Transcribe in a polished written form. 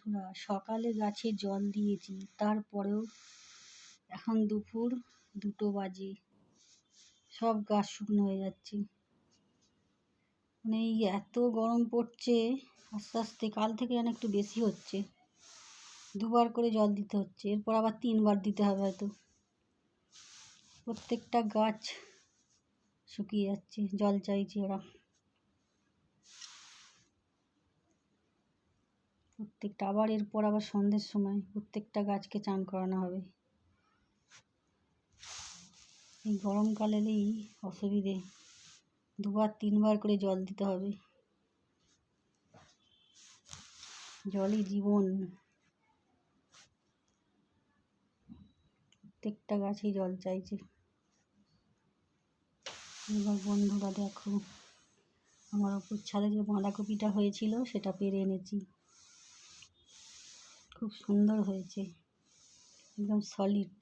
বন্ধুরা, সকালে গাছে জল দিয়েছি, তারপরেও এখন দুপুর 2টো বাজে, সব গাছ শুকনো হয়ে যাচ্ছে। মানে এই এত গরম পড়ছে, আস্তে আস্তে কাল থেকে যেন একটু বেশি হচ্ছে। 2বার করে জল দিতে হচ্ছে, এরপর আবার 3বার দিতে হবে হয়তো। প্রত্যেকটা গাছ শুকিয়ে যাচ্ছে, জল চাইছে ওরা। প্রত্যেকটা আবার এরপর আবার সন্ধ্যের সময় প্রত্যেকটা গাছকে চান করানো হবে। এই গরমকাল এলেই অসুবিধে, 2বার 3বার করে জল দিতে হবে। জলই জীবন, প্রত্যেকটা গাছেই জল চাইছে। এবার বন্ধুরা দেখো, আমার ওপর ছাদে যে বাঁধাকপিটা হয়েছিল সেটা পেরে এনেছি, খুব সুন্দর হয়েছে, একদম সলিড।